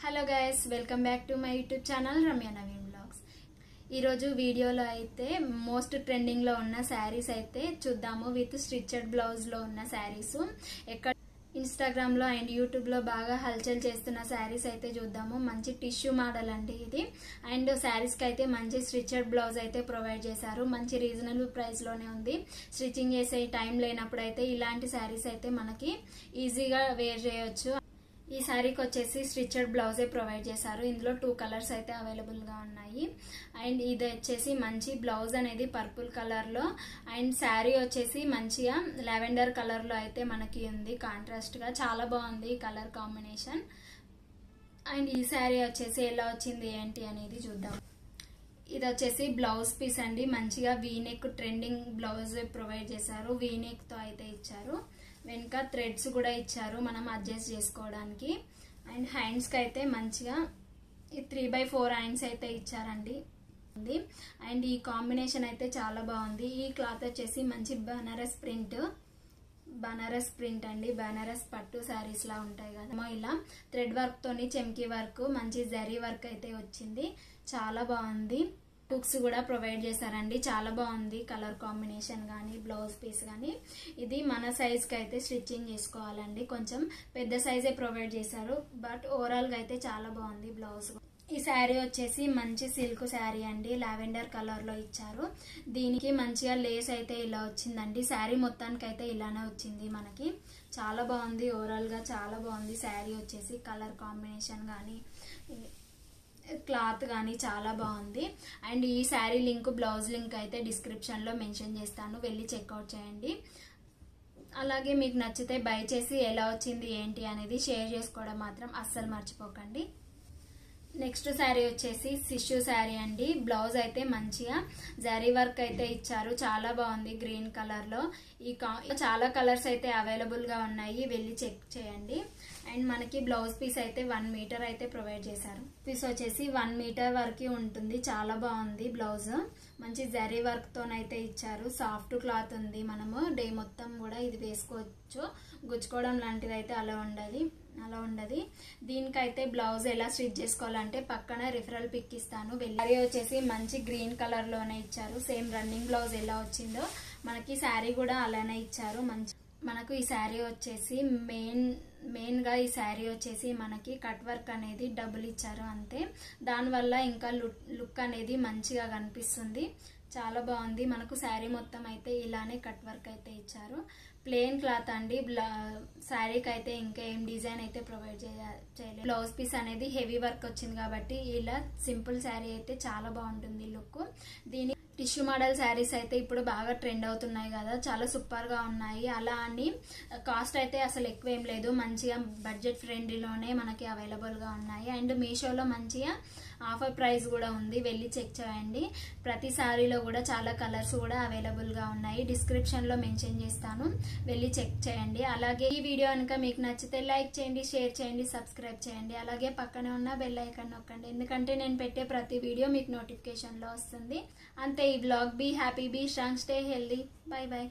Hello guys, welcome back to my YouTube channel Ramya Naveen blogs. ఈరోజు వీడియోలో అయితే మోస్ట్ ట్రెండింగ్లో ఉన్న శారీస్ అయితే చూద్దాము. విత్ స్టిచ్డ్ బ్లౌజ్లో ఉన్న శారీస్ ఎక్కడ ఇన్స్టాగ్రామ్లో అండ్ యూట్యూబ్లో బాగా హల్చల్ చేస్తున్న శారీస్ అయితే చూద్దాము. మంచి టిష్యూ మోడల్ అండి ఇది. అండ్ శారీస్కి అయితే మంచి స్టిచ్డ్ బ్లౌజ్ అయితే ప్రొవైడ్ చేశారు. మంచి రీజనబుల్ ప్రైస్లోనే ఉంది. స్టిచ్చింగ్ చేసే టైం లేనప్పుడు అయితే ఇలాంటి శారీస్ అయితే మనకి ఈజీగా వేర్ చేయొచ్చు. ఈ శారీకి వచ్చేసి స్టిచ్డ్ బ్లౌజే ప్రొవైడ్ చేశారు. ఇందులో 2 కలర్స్ అయితే అవైలబుల్గా ఉన్నాయి. అండ్ ఇది వచ్చేసి మంచి బ్లౌజ్ అనేది పర్పుల్ కలర్లో అండ్ శారీ వచ్చేసి మంచిగా లావెండర్ కలర్లో అయితే మనకి ఉంది. కాంట్రాస్ట్గా చాలా బాగుంది కలర్ కాంబినేషన్. అండ్ ఈ శారీ వచ్చేసి ఎలా వచ్చింది ఏంటి అనేది చూద్దాం. ఇది వచ్చేసి బ్లౌజ్ పీస్ అండి. మంచిగా వీనెక్ ట్రెండింగ్ బ్లౌజ్ ప్రొవైడ్ చేశారు. వీనెక్తో అయితే ఇచ్చారు. వెనుక థ్రెడ్స్ కూడా ఇచ్చారు మనం అడ్జస్ట్ చేసుకోవడానికి. అండ్ హ్యాండ్స్కి అయితే మంచిగా 3/4 హ్యాండ్స్ అయితే ఇచ్చారండి. అండ్ ఈ కాంబినేషన్ అయితే చాలా బాగుంది. ఈ క్లాత్ వచ్చేసి మంచి బనారస్ ప్రింట్ అండి. బనారస్ పట్టు శారీస్ లా ఉంటాయి కదా, ఇలా థ్రెడ్ వర్క్ తోని చెమ్కీ వర్క్ మంచి జరీ వర్క్ అయితే వచ్చింది. చాలా బాగుంది. బుక్స్ కూడా ప్రొవైడ్ చేశారండి. చాలా బాగుంది కలర్ కాంబినేషన్ కానీ బ్లౌజ్ పీస్ కానీ. ఇది మన సైజ్కి అయితే స్టిచ్చింగ్ చేసుకోవాలండి. కొంచెం పెద్ద సైజే ప్రొవైడ్ చేశారు. బట్ ఓవరాల్గా అయితే చాలా బాగుంది బ్లౌజ్. ఈ శారీ వచ్చేసి మంచి సిల్క్ శారీ అండి. లావెండర్ కలర్లో ఇచ్చారు. దీనికి మంచిగా లేస్ అయితే ఇలా వచ్చిందండి. శారీ మొత్తానికి అయితే ఇలానే వచ్చింది మనకి. చాలా బాగుంది. ఓవరాల్గా చాలా బాగుంది శారీ వచ్చేసి. కలర్ కాంబినేషన్ కానీ క్లాత్ కానీ చాలా బాగుంది. అండ్ ఈ శారీ లింక్ బ్లౌజ్ లింక్ అయితే డిస్క్రిప్షన్లో మెన్షన్ చేస్తాను, వెళ్ళి చెక్అవుట్ చేయండి. అలాగే మీకు నచ్చితే బై చేసి ఎలా వచ్చింది ఏంటి అనేది షేర్ చేసుకోవడం మాత్రం అస్సలు మర్చిపోకండి. నెక్స్ట్ శారీ వచ్చేసి టిష్యూ శారీ అండి. బ్లౌజ్ అయితే మంచిగా జరీ వర్క్ అయితే ఇచ్చారు. చాలా బాగుంది గ్రీన్ కలర్లో. చాలా కలర్స్ అయితే అవైలబుల్గా ఉన్నాయి, వెళ్ళి చెక్ చేయండి. అండ్ మనకి బ్లౌజ్ పీస్ అయితే 1 మీటర్ అయితే ప్రొవైడ్ చేశారు. పీస్ వచ్చేసి 1 మీటర్ వరకు ఉంటుంది. చాలా బాగుంది బ్లౌజ్. మంచి జరీ వర్క్తోనైతే ఇచ్చారు. సాఫ్ట్ క్లాత్ ఉంది. మనము డే మొత్తం కూడా ఇది వేసుకోవచ్చు. గుచ్చుకోవడం లాంటిది అయితే అలా ఉండదు. దీనికైతే బ్లౌజ్ ఎలా స్టిచ్ చేసుకోవాలంటే పక్కన రిఫరల్ పిక్ ఇస్తాను. శారీ వచ్చేసి మంచి గ్రీన్ కలర్లోనే ఇచ్చారు. సేమ్ రన్నింగ్ బ్లౌజ్ ఎలా వచ్చిందో మనకి శారీ కూడా అలానే ఇచ్చారు. మనకు ఈ శారీ వచ్చేసి మెయిన్గా ఈ శారీ వచ్చేసి మనకి కట్ వర్క్ అనేది డబుల్ ఇచ్చారు అంతే. దానివల్ల ఇంకా లుక్ అనేది మంచిగా కనిపిస్తుంది. చాలా బాగుంది. మనకు శారీ మొత్తం అయితే ఇలానే కట్ వర్క్ అయితే ఇచ్చారు. ప్లెయిన్ క్లాత్ అండి. శారీకి అయితే ఇంకా ఏం డిజైన్ అయితే ప్రొవైడ్ చేయలేదు. బ్లౌజ్ పీస్ అనేది హెవీ వర్క్ వచ్చింది కాబట్టి ఇలా సింపుల్ శారీ అయితే చాలా బాగుంటుంది లుక్. దీని టిష్యూ మోడల్ శారీస్ అయితే ఇప్పుడు బాగా ట్రెండ్ అవుతున్నాయి కదా, చాలా సూపర్గా ఉన్నాయి. అలా అని కాస్ట్ అయితే అసలు ఎక్కువ ఏం లేదు. మంచిగా బడ్జెట్ ఫ్రెండ్లీలోనే మనకి అవైలబుల్గా ఉన్నాయి. అండ్ మీషోలో మంచిగా ఆఫర్ ప్రైస్ కూడా ఉంది, వెళ్ళి చెక్ చేయండి. ప్రతి శారీలో కూడా చాలా కలర్స్ కూడా అవైలబుల్గా ఉన్నాయి. డిస్క్రిప్షన్లో మెన్షన్ చేస్తాను, వెళ్ళి చెక్ చేయండి. అలాగే ఈ వీడియో కనుక మీకు నచ్చితే లైక్ చేయండి, షేర్ చేయండి, సబ్స్క్రైబ్ చేయండి. అలాగే పక్కనే ఉన్న బెల్ ఐకాన్ నొక్కండి, ఎందుకంటే నేను పెట్టే ప్రతి వీడియో మీకు నోటిఫికేషన్లో వస్తుంది. అంతే. ఈ vlog. Be happy, be strong, stay healthy. Bye by.